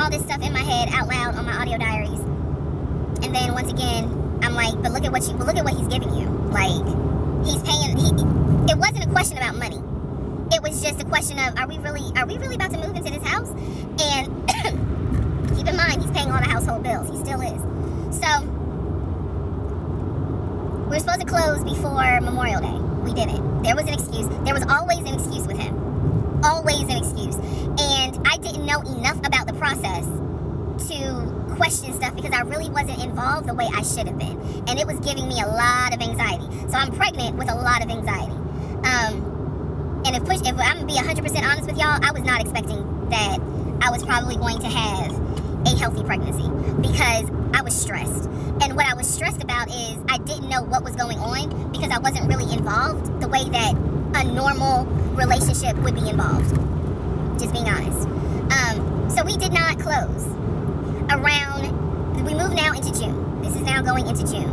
all this stuff in my head out loud on my audio diaries. And then once again, I'm like, but look at what he's giving you. Like, he's paying. It wasn't a question about money. It was just a question of, are we really about to move into this house? And keep in mind, he's paying all the household bills. He still is. So we were supposed to close before Memorial Day. We didn't. There was an excuse. There was always an excuse with him. Always an excuse. And I didn't know enough about the process to question stuff because I really wasn't involved the way I should have been. And it was giving me a lot of anxiety. So I'm pregnant with a lot of anxiety. And if I'm going to be 100% honest with y'all, I was not expecting that I was probably going to have a healthy pregnancy because I was stressed. And what I was stressed about is I didn't know what was going on because I wasn't really involved the way that a normal relationship would be involved. Just being honest. So we did not close. We moved now into June. This is now going into June.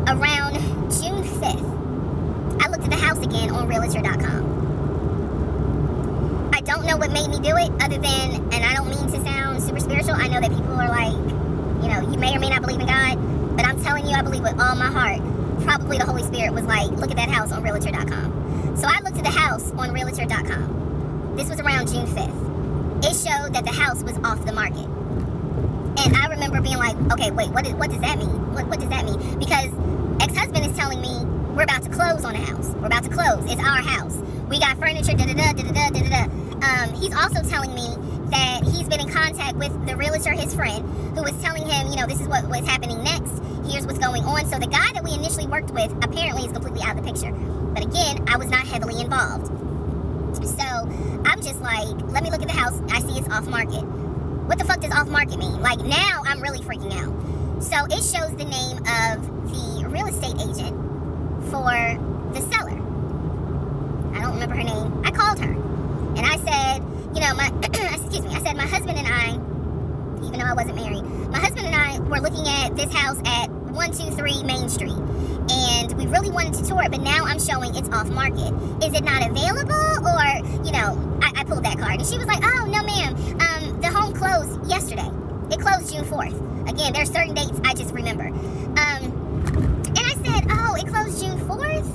Around June 5th, I looked at the house again on Realtor.com. I don't know what made me do it other than, and I don't mean to sound super spiritual, I know that people are like, you may or may not believe in God, but I'm telling you, I believe with all my heart, probably the Holy Spirit was like, look at that house on Realtor.com. So I looked at the house on Realtor.com. This was around June 5th. It showed that the house was off the market. And I remember being like, okay, wait, what does that mean? What does that mean? Because ex-husband is telling me, we're about to close on a house. We're about to close. It's our house. We got furniture, da-da-da, da-da-da, da-da-da. He's also telling me that he's been in contact with the realtor, his friend, who was telling him, this is what was happening next. Here's what's going on. So the guy that we initially worked with apparently is completely out of the picture. But again, I was not heavily involved. So I'm just like, let me look at the house. I see it's off market. What the fuck does off market mean? Like, now I'm really freaking out. So it shows the name of the real estate agent for the seller. I don't remember her name. I called her. And I said, I said, my husband and I, even though I wasn't married, my husband and I were looking at this house at 123 Main Street. And we really wanted to tour it, but now I'm showing it's off market. Is it not available? Or, I pulled that card. And she was like, oh, no, ma'am. The home closed yesterday. It closed June 4th. Again, there's certain dates I just remember. And I said, oh, it closed June 4th?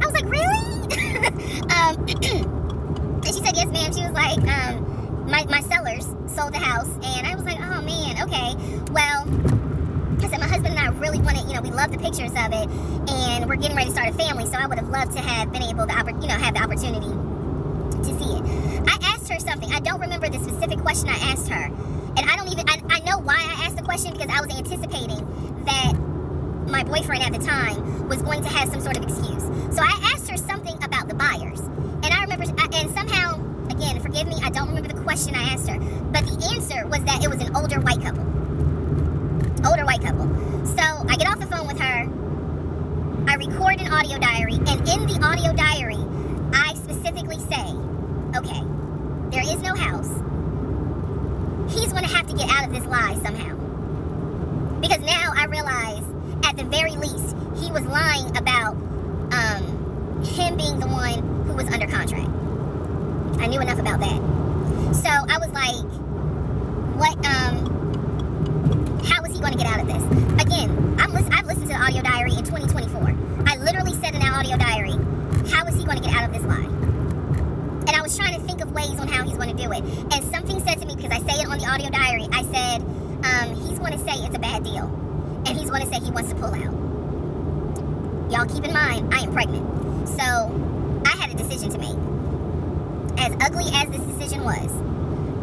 I was like, really? And she said, yes, ma'am. She was like, my sellers sold the house. And I was like, oh, man, okay. Well, I said, my husband and I really wanted, we love the pictures of it. And we're getting ready to start a family. So I would have loved to have been able to, have the opportunity to see it. I asked her something. I don't remember the specific question I asked her. And I know why I asked the question because I was anticipating that my boyfriend at the time was going to have some sort of excuse. So I asked her something about the buyers. And I remember, and somehow, again, forgive me, I don't remember the question I asked her. But the answer was that it was an older white couple. Older white couple. So I get off the phone with her. I record an audio diary. And in the audio diary, I specifically say, okay, there is no house. He's going to have to get out of this lie somehow. Because now I realize, at the very least, he was lying about him being the one who was under contract. I knew enough about that. So I was like, how is he going to get out of this? Again, I've listened to the audio diary in 2024. I literally said in that audio diary, how is he going to get out of this lie? And I was trying to think of ways on how he's going to do it. And something said to me, because I say it on the audio diary, I said, he's going to say it's a bad deal. And he's going to say he wants to pull out. Y'all keep in mind, I am pregnant. So I had a decision to make. As ugly as this decision was,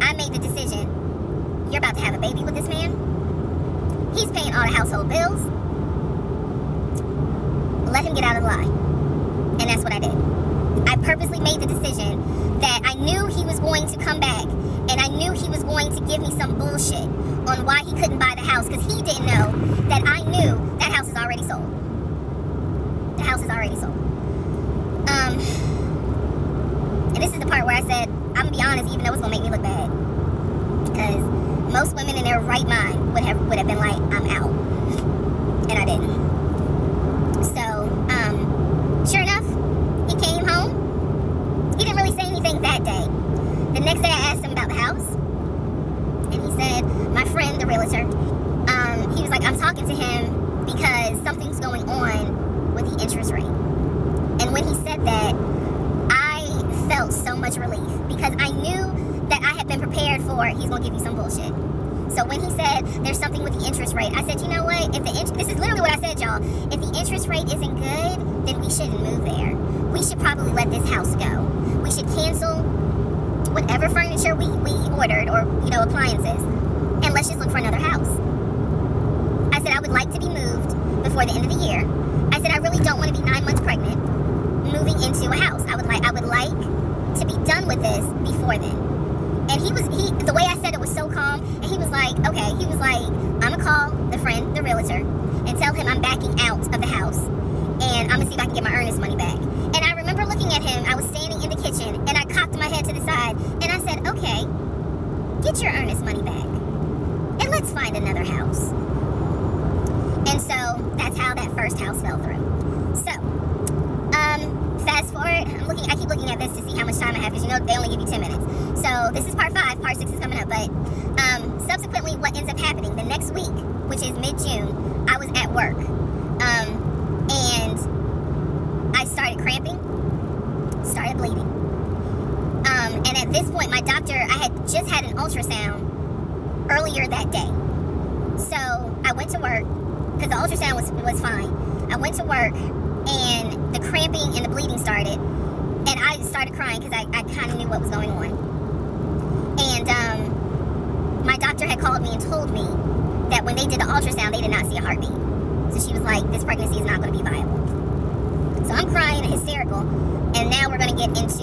I made the decision, you're about to have a baby with this man. He's paying all the household bills. Let him get out of the lie. And that's what I did. I purposely made the decision that I knew he was going to come back and I knew he was going to give me some bullshit on why he couldn't buy the house because he didn't know that I knew that house is already sold. The house is already sold. And this is the part where I said, I'm going to be honest, even though it's going to make me look bad. Because most women in their right mind would have been like, I'm out. And I didn't. So, sure enough, he came home. He didn't really say anything that day. The next day I asked him about the house. And he said, realtor. He was like, I'm talking to him because something's going on with the interest rate. And when he said that, I felt so much relief because I knew that I had been prepared for he's going to give you some bullshit. So when he said there's something with the interest rate, I said, you know what? This is literally what I said, y'all. If the interest rate isn't good, then we shouldn't move there. We should probably let this house go. We should cancel whatever furniture we ordered or, appliances, and let's just look for another house. I said I would like to be moved before the end of the year. I said I really don't want to be 9 months pregnant moving into a house. I would like to be done with this before then. And the way I said it was so calm, and he was like, okay, I'm gonna call the realtor, and tell him I'm backing out of the house, and I'm gonna see if I can get my earnest money back. And I remember looking at him, I was standing in the kitchen, and I cocked my head to the side, and I said, okay, get your earnest money back, and let's find another house. And so, that's how that first house fell through. So, fast forward, I keep looking at this to see how much time I have, because they only give you 10 minutes. So this is part 5, part 6 is coming up, but subsequently what ends up happening, the next week, which is mid-June, I was at work, and I started cramping, started bleeding, and at this point, my doctor, I had just had an ultrasound earlier that day, so I went to work, because the ultrasound was fine. I went to work, and the cramping and the bleeding started, and I started crying because I kind of knew what was going on. And my doctor had called me and told me that when they did the ultrasound, they did not see a heartbeat. So she was like, this pregnancy is not going to be viable. So I'm crying and hysterical, and now we're going to get into